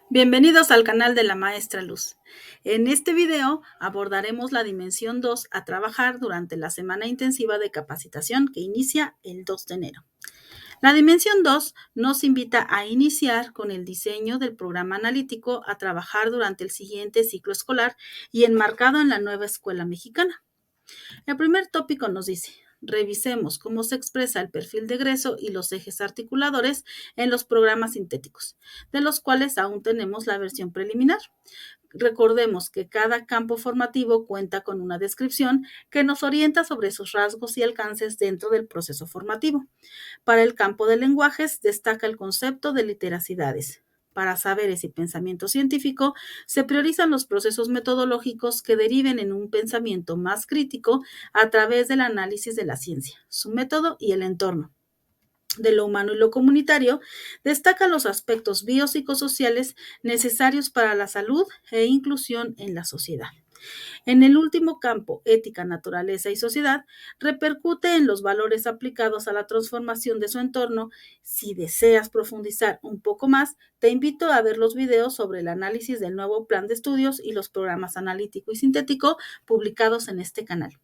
Bienvenidos al canal de la Maestra Luz. En este video abordaremos la dimensión 2 a trabajar durante la semana intensiva de capacitación que inicia el 2 de enero. La dimensión 2 nos invita a iniciar con el diseño del programa analítico a trabajar durante el siguiente ciclo escolar y enmarcado en la nueva escuela mexicana. El primer tópico nos dice: revisemos cómo se expresa el perfil de egreso y los ejes articuladores en los programas sintéticos, de los cuales aún tenemos la versión preliminar. Recordemos que cada campo formativo cuenta con una descripción que nos orienta sobre sus rasgos y alcances dentro del proceso formativo. Para el campo de lenguajes destaca el concepto de literacidades. Para saberes y pensamiento científico, se priorizan los procesos metodológicos que deriven en un pensamiento más crítico a través del análisis de la ciencia, su método y el entorno. De lo humano y lo comunitario, destacan los aspectos biopsicosociales necesarios para la salud e inclusión en la sociedad. En el último campo, ética, naturaleza y sociedad, repercute en los valores aplicados a la transformación de su entorno. Si deseas profundizar un poco más, te invito a ver los videos sobre el análisis del nuevo plan de estudios y los programas analítico y sintético publicados en este canal.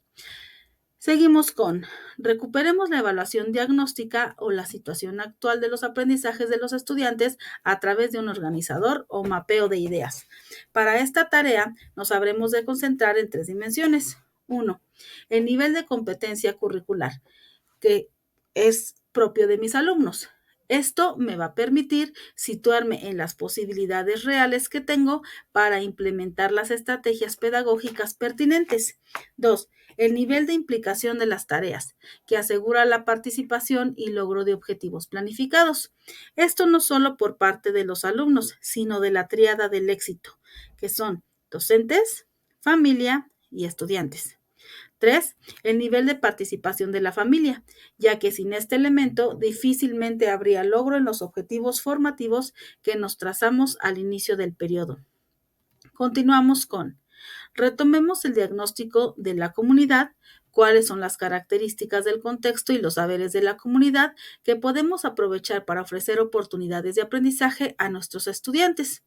Seguimos con: recuperemos la evaluación diagnóstica o la situación actual de los aprendizajes de los estudiantes a través de un organizador o mapeo de ideas. Para esta tarea nos habremos de concentrar en 3 dimensiones. 1. El nivel de competencia curricular, que es propio de mis alumnos. Esto me va a permitir situarme en las posibilidades reales que tengo para implementar las estrategias pedagógicas pertinentes. 2. El nivel de implicación de las tareas, que asegura la participación y logro de objetivos planificados. Esto no solo por parte de los alumnos, sino de la tríada del éxito, que son docentes, familia y estudiantes. 3. El nivel de participación de la familia, ya que sin este elemento difícilmente habría logro en los objetivos formativos que nos trazamos al inicio del periodo. Continuamos con: retomemos el diagnóstico de la comunidad. ¿Cuáles son las características del contexto y los saberes de la comunidad que podemos aprovechar para ofrecer oportunidades de aprendizaje a nuestros estudiantes?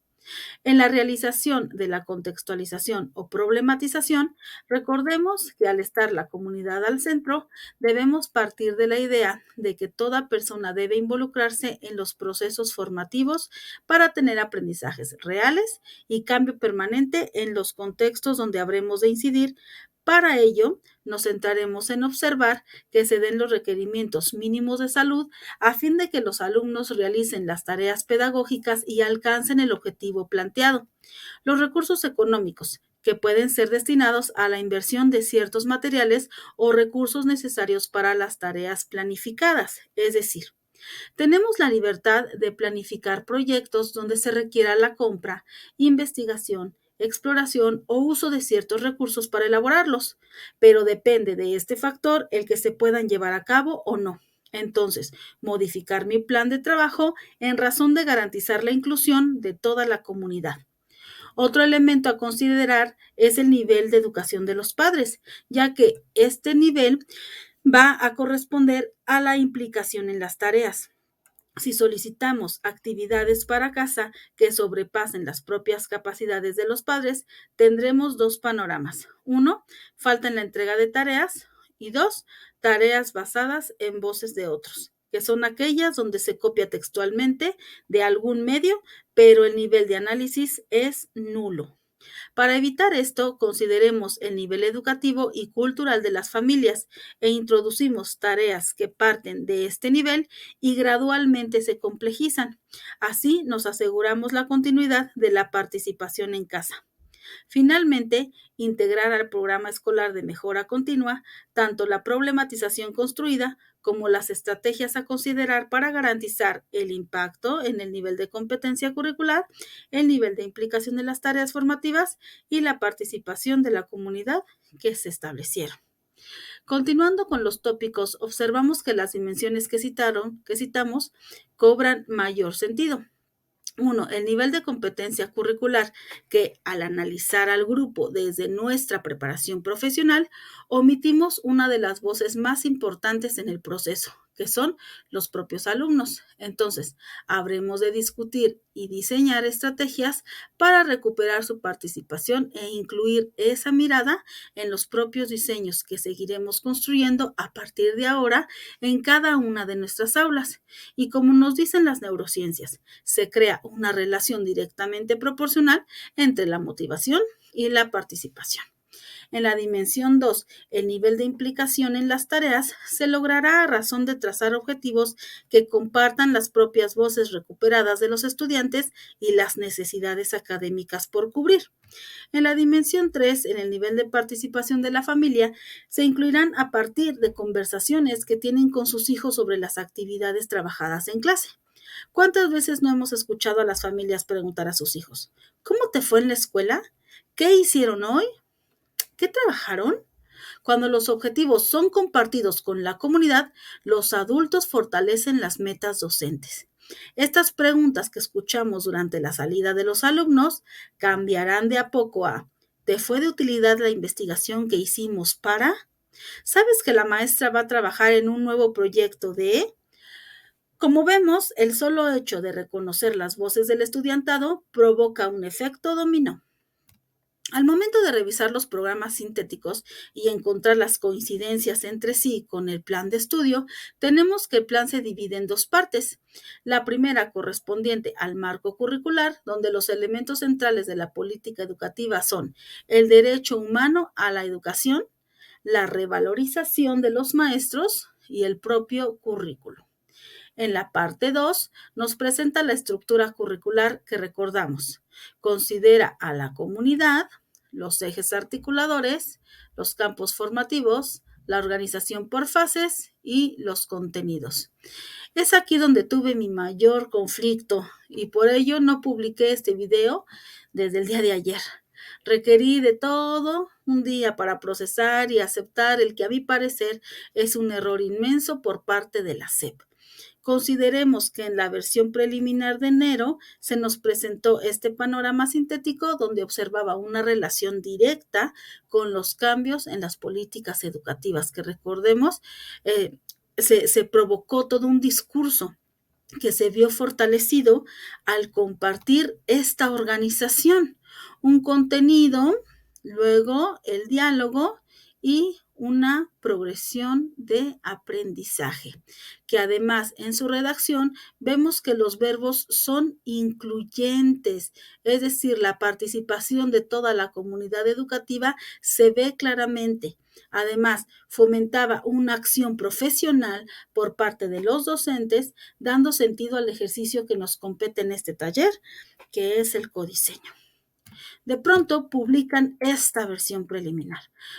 En la realización de la contextualización o problematización, recordemos que al estar la comunidad al centro, debemos partir de la idea de que toda persona debe involucrarse en los procesos formativos para tener aprendizajes reales y cambio permanente en los contextos donde habremos de incidir. Para ello, nos centraremos en observar que se den los requerimientos mínimos de salud a fin de que los alumnos realicen las tareas pedagógicas y alcancen el objetivo planteado. Los recursos económicos, que pueden ser destinados a la inversión de ciertos materiales o recursos necesarios para las tareas planificadas, es decir, tenemos la libertad de planificar proyectos donde se requiera la compra, investigación, exploración o uso de ciertos recursos para elaborarlos, pero depende de este factor el que se puedan llevar a cabo o no. Entonces, modificar mi plan de trabajo en razón de garantizar la inclusión de toda la comunidad. Otro elemento a considerar es el nivel de educación de los padres, ya que este nivel va a corresponder a la implicación en las tareas. Si solicitamos actividades para casa que sobrepasen las propias capacidades de los padres, tendremos 2 panoramas. 1, falta en la entrega de tareas, y 2, tareas basadas en voces de otros, que son aquellas donde se copia textualmente de algún medio, pero el nivel de análisis es nulo. Para evitar esto, consideremos el nivel educativo y cultural de las familias e introducimos tareas que parten de este nivel y gradualmente se complejizan. Así nos aseguramos la continuidad de la participación en casa. Finalmente, integrar al programa escolar de mejora continua tanto la problematización construida como las estrategias a considerar para garantizar el impacto en el nivel de competencia curricular, el nivel de implicación de las tareas formativas y la participación de la comunidad que se establecieron. Continuando con los tópicos, observamos que las dimensiones que citamos cobran mayor sentido. 1. El nivel de competencia curricular, que al analizar al grupo desde nuestra preparación profesional, omitimos una de las voces más importantes en el proceso, que son los propios alumnos. Entonces, habremos de discutir y diseñar estrategias para recuperar su participación e incluir esa mirada en los propios diseños que seguiremos construyendo a partir de ahora en cada una de nuestras aulas. Y como nos dicen las neurociencias, se crea una relación directamente proporcional entre la motivación y la participación. En la dimensión 2, el nivel de implicación en las tareas se logrará a razón de trazar objetivos que compartan las propias voces recuperadas de los estudiantes y las necesidades académicas por cubrir. En la dimensión 3, en el nivel de participación de la familia, se incluirán a partir de conversaciones que tienen con sus hijos sobre las actividades trabajadas en clase. ¿Cuántas veces no hemos escuchado a las familias preguntar a sus hijos: ¿cómo te fue en la escuela? ¿Qué hicieron hoy? ¿Qué trabajaron? Cuando los objetivos son compartidos con la comunidad, los adultos fortalecen las metas docentes. Estas preguntas que escuchamos durante la salida de los alumnos cambiarán de a poco a: ¿te fue de utilidad la investigación que hicimos para? ¿Sabes que la maestra va a trabajar en un nuevo proyecto de? Como vemos, el solo hecho de reconocer las voces del estudiantado provoca un efecto dominó. Al momento de revisar los programas sintéticos y encontrar las coincidencias entre sí con el plan de estudio, tenemos que el plan se divide en dos partes. La primera correspondiente al marco curricular, donde los elementos centrales de la política educativa son el derecho humano a la educación, la revalorización de los maestros y el propio currículo. En la parte 2 nos presenta la estructura curricular que recordamos. Considera a la comunidad, los ejes articuladores, los campos formativos, la organización por fases y los contenidos. Es aquí donde tuve mi mayor conflicto y por ello no publiqué este video desde el día de ayer. Requerí de todo un día para procesar y aceptar el que a mi parecer es un error inmenso por parte de la SEP. Consideremos que en la versión preliminar de enero se nos presentó este panorama sintético donde observaba una relación directa con los cambios en las políticas educativas, que recordemos, se provocó todo un discurso que se vio fortalecido al compartir esta organización, un contenido, luego el diálogo y una progresión de aprendizaje, que además en su redacción vemos que los verbos son incluyentes, es decir, la participación de toda la comunidad educativa se ve claramente. Además, fomentaba una acción profesional por parte de los docentes, dando sentido al ejercicio que nos compete en este taller, que es el codiseño. De pronto publican esta versión preliminar,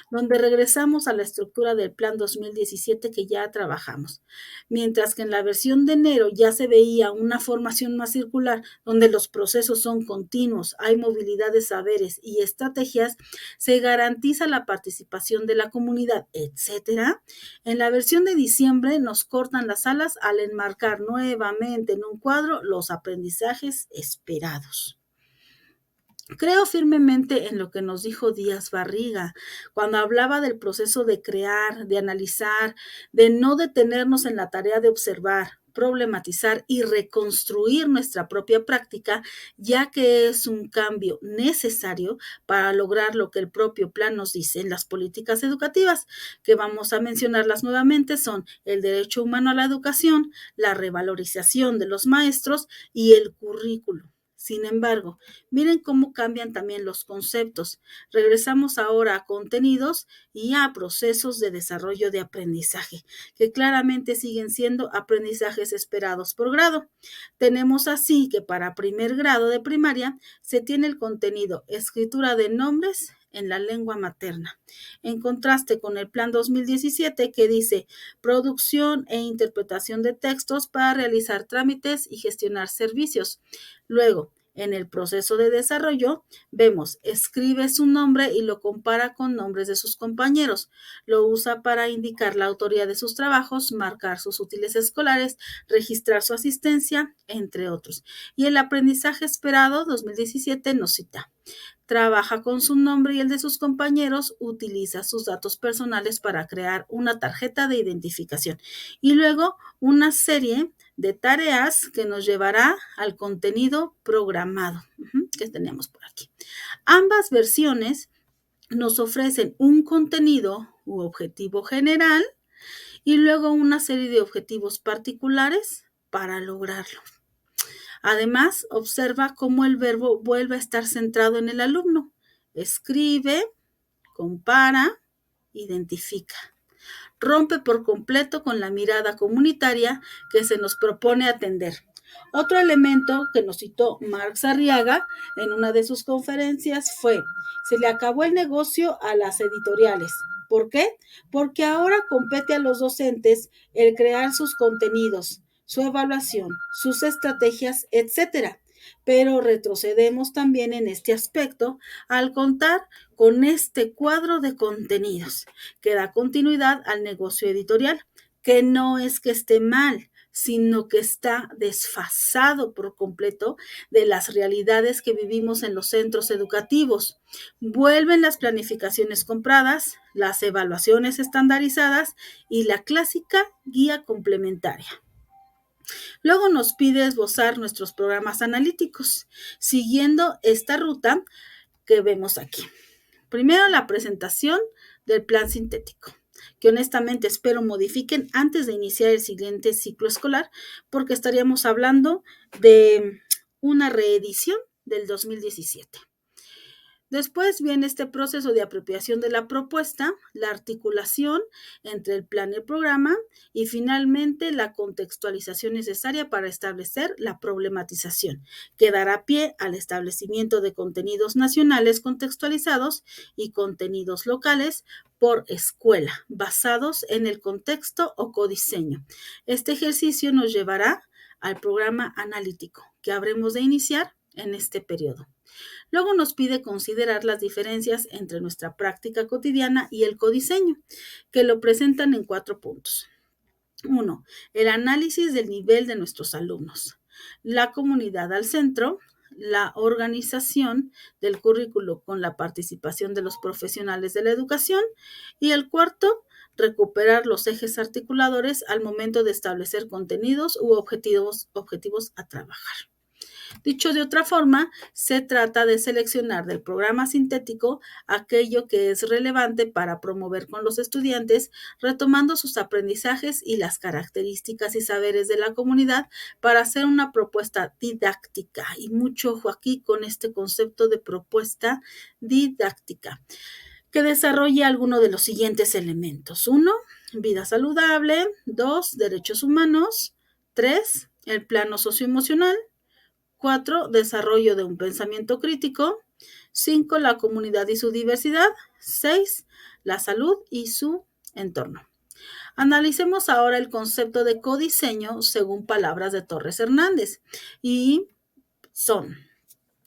donde regresamos a la estructura del plan 2017 que ya trabajamos. Mientras que en la versión de enero ya se veía una formación más circular, donde los procesos son continuos, hay movilidad de saberes y estrategias, se garantiza la participación de la comunidad, etc. En la versión de diciembre nos cortan las alas al enmarcar nuevamente en un cuadro los aprendizajes esperados. Creo firmemente en lo que nos dijo Díaz Barriga cuando hablaba del proceso de crear, de analizar, de no detenernos en la tarea de observar, problematizar y reconstruir nuestra propia práctica, ya que es un cambio necesario para lograr lo que el propio plan nos dice en las políticas educativas, que vamos a mencionarlas nuevamente, son el derecho humano a la educación, la revalorización de los maestros y el currículo. Sin embargo, miren cómo cambian también los conceptos. Regresamos ahora a contenidos y a procesos de desarrollo de aprendizaje, que claramente siguen siendo aprendizajes esperados por grado. Tenemos así que para primer grado de primaria se tiene el contenido escritura de nombres en la lengua materna, en contraste con el plan 2017 que dice producción e interpretación de textos para realizar trámites y gestionar servicios. Luego, en el proceso de desarrollo, vemos, escribe su nombre y lo compara con nombres de sus compañeros. Lo usa para indicar la autoría de sus trabajos, marcar sus útiles escolares, registrar su asistencia, entre otros. Y el aprendizaje esperado 2017 nos cita: trabaja con su nombre y el de sus compañeros, utiliza sus datos personales para crear una tarjeta de identificación y luego una serie de tareas que nos llevará al contenido programado que tenemos por aquí. Ambas versiones nos ofrecen un contenido u objetivo general y luego una serie de objetivos particulares para lograrlo. Además, observa cómo el verbo vuelve a estar centrado en el alumno. Escribe, compara, identifica. Rompe por completo con la mirada comunitaria que se nos propone atender. Otro elemento que nos citó Marx Arriaga en una de sus conferencias fue: se le acabó el negocio a las editoriales. ¿Por qué? Porque ahora compete a los docentes el crear sus contenidos, su evaluación, sus estrategias, etcétera. Pero retrocedemos también en este aspecto al contar con este cuadro de contenidos que da continuidad al negocio editorial, que no es que esté mal, sino que está desfasado por completo de las realidades que vivimos en los centros educativos. Vuelven las planificaciones compradas, las evaluaciones estandarizadas y la clásica guía complementaria. Luego nos pide esbozar nuestros programas analíticos, siguiendo esta ruta que vemos aquí. Primero, la presentación del plan sintético, que honestamente espero modifiquen antes de iniciar el siguiente ciclo escolar, porque estaríamos hablando de una reedición del 2017. Después viene este proceso de apropiación de la propuesta, la articulación entre el plan y el programa y finalmente la contextualización necesaria para establecer la problematización, que dará pie al establecimiento de contenidos nacionales contextualizados y contenidos locales por escuela, basados en el contexto o codiseño. Este ejercicio nos llevará al programa analítico, que habremos de iniciar en este periodo. Luego nos pide considerar las diferencias entre nuestra práctica cotidiana y el codiseño, que lo presentan en 4 puntos. 1. El análisis del nivel de nuestros alumnos. La comunidad al centro. La organización del currículo con la participación de los profesionales de la educación. Y el cuarto, recuperar los ejes articuladores al momento de establecer contenidos u objetivos a trabajar. Dicho de otra forma, se trata de seleccionar del programa sintético aquello que es relevante para promover con los estudiantes, retomando sus aprendizajes y las características y saberes de la comunidad para hacer una propuesta didáctica. Y mucho ojo aquí con este concepto de propuesta didáctica, que desarrolle alguno de los siguientes elementos. 1. Vida saludable. 2. Derechos humanos. 3. El plano socioemocional. 4. Desarrollo de un pensamiento crítico. 5. La comunidad y su diversidad. 6. La salud y su entorno. Analicemos ahora el concepto de codiseño según palabras de Torres Hernández. Y son: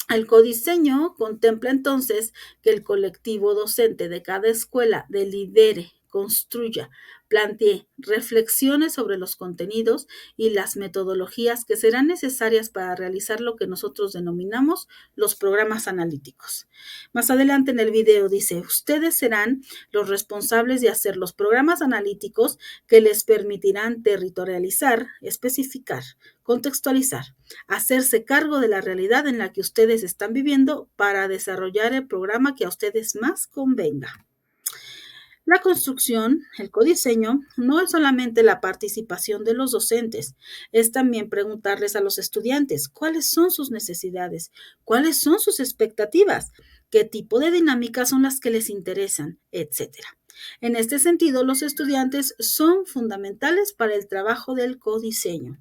el codiseño contempla entonces que el colectivo docente de cada escuela delibere, construya, plantee, reflexione sobre los contenidos y las metodologías que serán necesarias para realizar lo que nosotros denominamos los programas analíticos. Más adelante en el video dice: ustedes serán los responsables de hacer los programas analíticos que les permitirán territorializar, especificar, contextualizar, hacerse cargo de la realidad en la que ustedes están viviendo para desarrollar el programa que a ustedes más convenga. La construcción, el codiseño, no es solamente la participación de los docentes, es también preguntarles a los estudiantes cuáles son sus necesidades, cuáles son sus expectativas, qué tipo de dinámicas son las que les interesan, etc. En este sentido, los estudiantes son fundamentales para el trabajo del codiseño.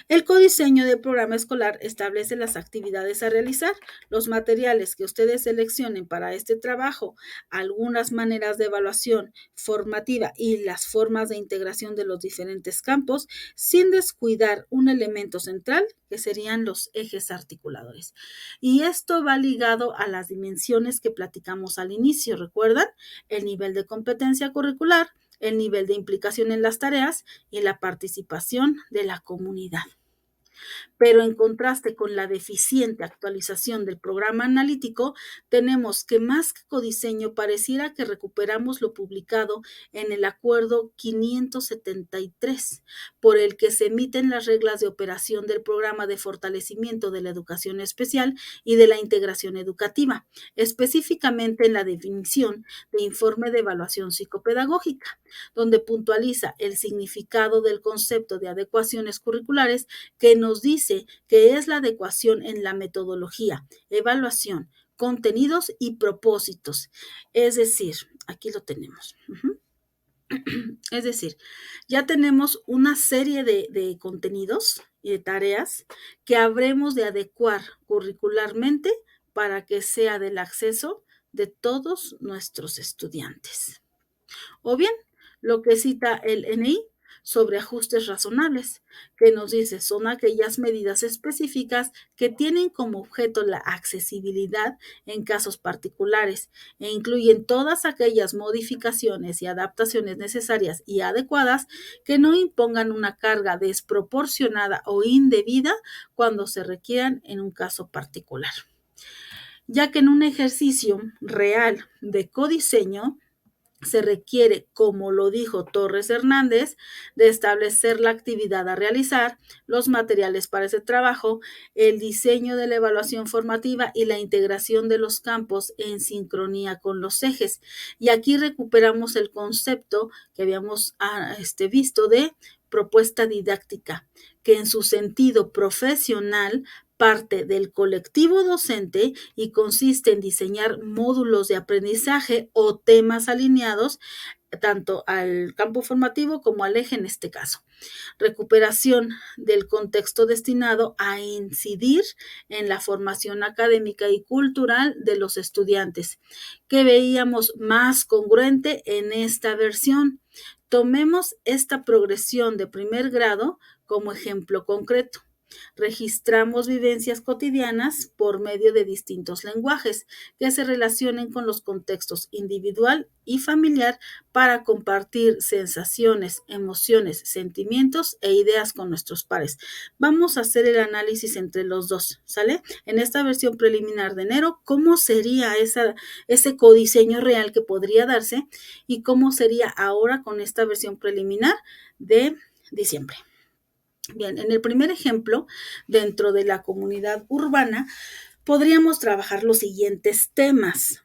El codiseño del programa escolar establece las actividades a realizar, los materiales que ustedes seleccionen para este trabajo, algunas maneras de evaluación formativa y las formas de integración de los diferentes campos, sin descuidar un elemento central que serían los ejes articuladores. Y esto va ligado a las dimensiones que platicamos al inicio, ¿recuerdan? El nivel de competencia curricular, el nivel de implicación en las tareas y la participación de la comunidad. Pero en contraste con la deficiente actualización del programa analítico, tenemos que más que codiseño pareciera que recuperamos lo publicado en el Acuerdo 573, por el que se emiten las reglas de operación del programa de fortalecimiento de la educación especial y de la integración educativa, específicamente en la definición de informe de evaluación psicopedagógica, donde puntualiza el significado del concepto de adecuaciones curriculares que nos dice que es la adecuación en la metodología, evaluación, contenidos y propósitos. Es decir, aquí lo tenemos. Es decir, ya tenemos una serie de contenidos y de tareas que habremos de adecuar curricularmente para que sea del acceso de todos nuestros estudiantes. O bien, lo que cita el NI sobre ajustes razonables, que nos dice son aquellas medidas específicas que tienen como objeto la accesibilidad en casos particulares e incluyen todas aquellas modificaciones y adaptaciones necesarias y adecuadas que no impongan una carga desproporcionada o indebida cuando se requieran en un caso particular. Ya que en un ejercicio real de codiseño, se requiere, como lo dijo Torres Hernández, de establecer la actividad a realizar, los materiales para ese trabajo, el diseño de la evaluación formativa y la integración de los campos en sincronía con los ejes. Y aquí recuperamos el concepto que habíamos visto de propuesta didáctica, que en su sentido profesional parte del colectivo docente y consiste en diseñar módulos de aprendizaje o temas alineados tanto al campo formativo como al eje en este caso. Recuperación del contexto destinado a incidir en la formación académica y cultural de los estudiantes, que veíamos más congruente en esta versión. Tomemos esta progresión de primer grado como ejemplo concreto. Registramos vivencias cotidianas por medio de distintos lenguajes que se relacionen con los contextos individual y familiar para compartir sensaciones, emociones, sentimientos e ideas con nuestros pares. Vamos a hacer el análisis entre los dos, ¿sale? En esta versión preliminar de enero, ¿cómo sería ese codiseño real que podría darse y cómo sería ahora con esta versión preliminar de diciembre? Bien, en el primer ejemplo, dentro de la comunidad urbana, podríamos trabajar los siguientes temas: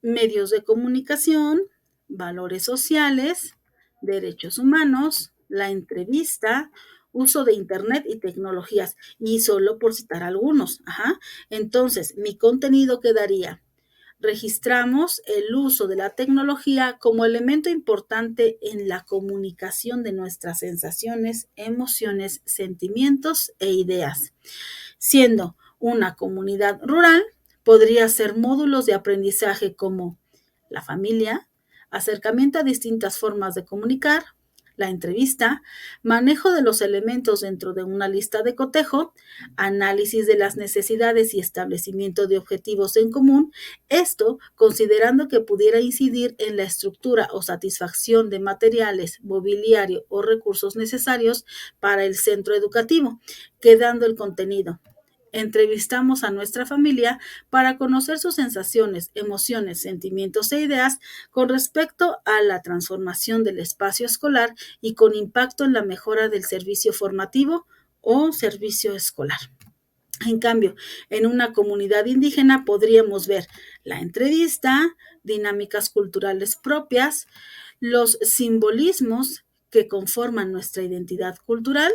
medios de comunicación, valores sociales, derechos humanos, la entrevista, uso de Internet y tecnologías, y solo por citar algunos. Entonces, mi contenido quedaría: registramos el uso de la tecnología como elemento importante en la comunicación de nuestras sensaciones, emociones, sentimientos e ideas. Siendo una comunidad rural, podría ser módulos de aprendizaje como la familia, acercamiento a distintas formas de comunicar, la entrevista, manejo de los elementos dentro de una lista de cotejo, análisis de las necesidades y establecimiento de objetivos en común, esto considerando que pudiera incidir en la estructura o satisfacción de materiales, mobiliario o recursos necesarios para el centro educativo, quedando el contenido. Entrevistamos a nuestra familia para conocer sus sensaciones, emociones, sentimientos e ideas con respecto a la transformación del espacio escolar y con impacto en la mejora del servicio formativo o servicio escolar. En cambio, en una comunidad indígena podríamos ver la entrevista, dinámicas culturales propias, los simbolismos que conforman nuestra identidad cultural,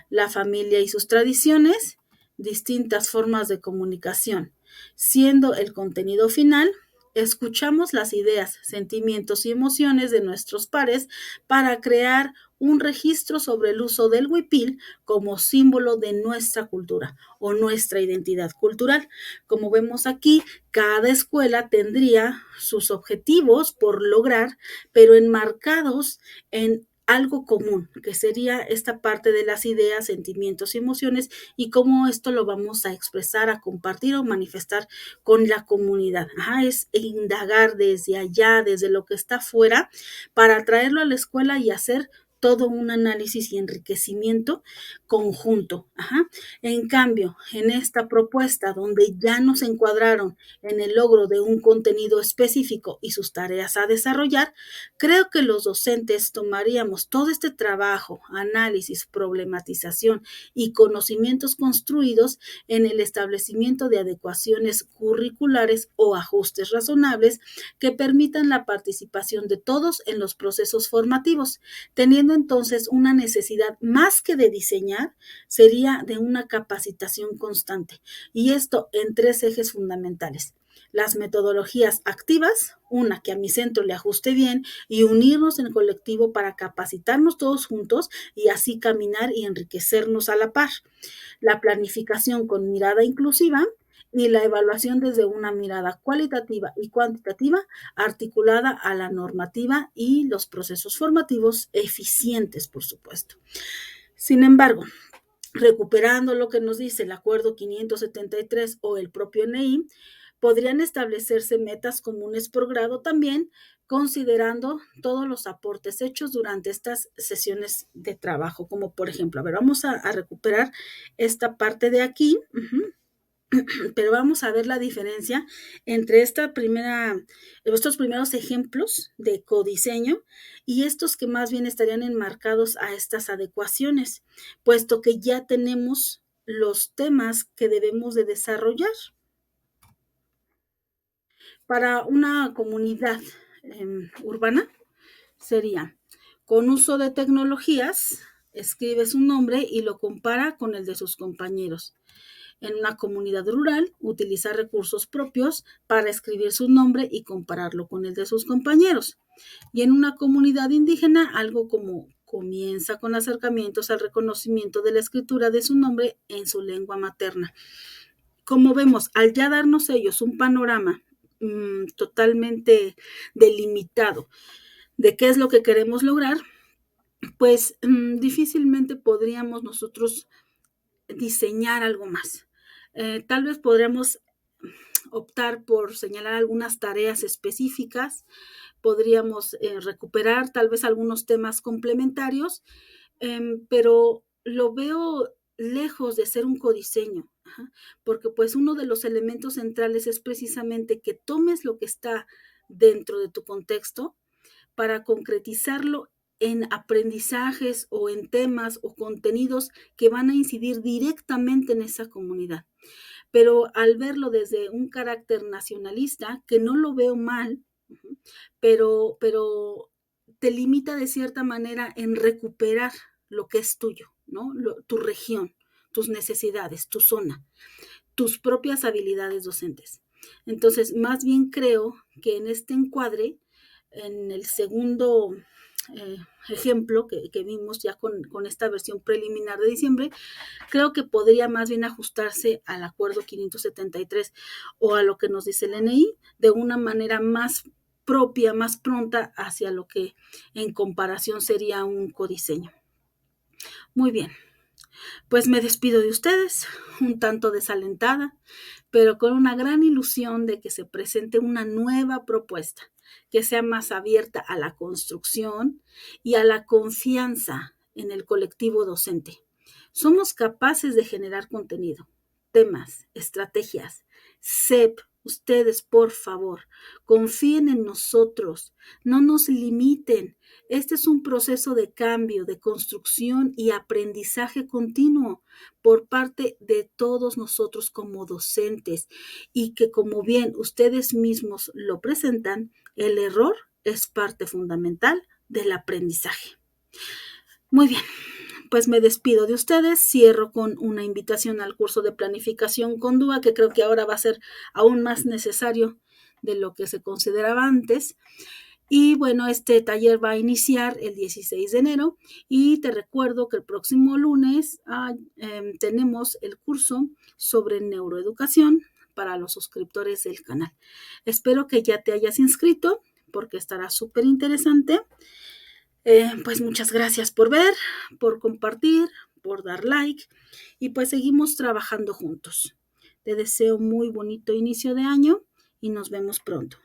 la familia y sus tradiciones, distintas formas de comunicación. Siendo el contenido final, escuchamos las ideas, sentimientos y emociones de nuestros pares para crear un registro sobre el uso del huipil como símbolo de nuestra cultura o nuestra identidad cultural. Como vemos aquí, cada escuela tendría sus objetivos por lograr, pero enmarcados en algo común, que sería esta parte de las ideas, sentimientos y emociones y cómo esto lo vamos a expresar, a compartir o manifestar con la comunidad. Es indagar desde allá, desde lo que está afuera, para traerlo a la escuela y hacer todo un análisis y enriquecimiento conjunto. En cambio, en esta propuesta donde ya nos encuadraron en el logro de un contenido específico y sus tareas a desarrollar, creo que los docentes tomaríamos todo este trabajo, análisis, problematización y conocimientos construidos en el establecimiento de adecuaciones curriculares o ajustes razonables que permitan la participación de todos en los procesos formativos, teniendo entonces una necesidad más que de diseñar, sería de una capacitación constante, y esto en 3 ejes fundamentales: las metodologías activas, una que a mi centro le ajuste bien, y unirnos en colectivo para capacitarnos todos juntos y así caminar y enriquecernos a la par; la planificación con mirada inclusiva y la evaluación desde una mirada cualitativa y cuantitativa articulada a la normativa y los procesos formativos eficientes, por supuesto. Sin embargo, recuperando lo que nos dice el Acuerdo 573 o el propio NI, podrían establecerse metas comunes por grado también, considerando todos los aportes hechos durante estas sesiones de trabajo, como por ejemplo, a ver, vamos a recuperar esta parte de aquí, pero vamos a ver la diferencia entre estos primeros ejemplos de codiseño y estos que más bien estarían enmarcados a estas adecuaciones, puesto que ya tenemos los temas que debemos de desarrollar. Para una comunidad urbana sería: con uso de tecnologías, escribe su nombre y lo compara con el de sus compañeros. En una comunidad rural, utilizar recursos propios para escribir su nombre y compararlo con el de sus compañeros. Y en una comunidad indígena, algo como: comienza con acercamientos al reconocimiento de la escritura de su nombre en su lengua materna. Como vemos, al ya darnos ellos un panorama totalmente delimitado de qué es lo que queremos lograr, pues difícilmente podríamos nosotros diseñar algo más. Tal vez podríamos optar por señalar algunas tareas específicas, podríamos recuperar tal vez algunos temas complementarios, pero lo veo lejos de ser un codiseño, porque pues uno de los elementos centrales es precisamente que tomes lo que está dentro de tu contexto para concretizarlo en aprendizajes o en temas o contenidos que van a incidir directamente en esa comunidad. Pero al verlo desde un carácter nacionalista, que no lo veo mal, pero te limita de cierta manera en recuperar lo que es tuyo, ¿no? Tu región, tus necesidades, tu zona, tus propias habilidades docentes. Entonces, más bien creo que en este encuadre, en el segundo ejemplo que vimos ya con esta versión preliminar de diciembre, creo que podría más bien ajustarse al Acuerdo 573 o a lo que nos dice el NI de una manera más propia, más pronta hacia lo que en comparación sería un codiseño. Muy bien, pues me despido de ustedes, un tanto desalentada, pero con una gran ilusión de que se presente una nueva propuesta, que sea más abierta a la construcción y a la confianza en el colectivo docente. Somos capaces de generar contenido, temas, estrategias. SEP, ustedes, por favor, confíen en nosotros, no nos limiten. Este es un proceso de cambio, de construcción y aprendizaje continuo por parte de todos nosotros como docentes, y que, como bien ustedes mismos lo presentan, el error es parte fundamental del aprendizaje. Muy bien, pues me despido de ustedes, cierro con una invitación al curso de planificación con DUA, que creo que ahora va a ser aún más necesario de lo que se consideraba antes. Y bueno, este taller va a iniciar el 16 de enero y te recuerdo que el próximo lunes tenemos el curso sobre neuroeducación para los suscriptores del canal. Espero que ya te hayas inscrito porque estará súper interesante. Pues muchas gracias por ver, por compartir, por dar like, y pues seguimos trabajando juntos. Te deseo muy bonito inicio de año y nos vemos pronto.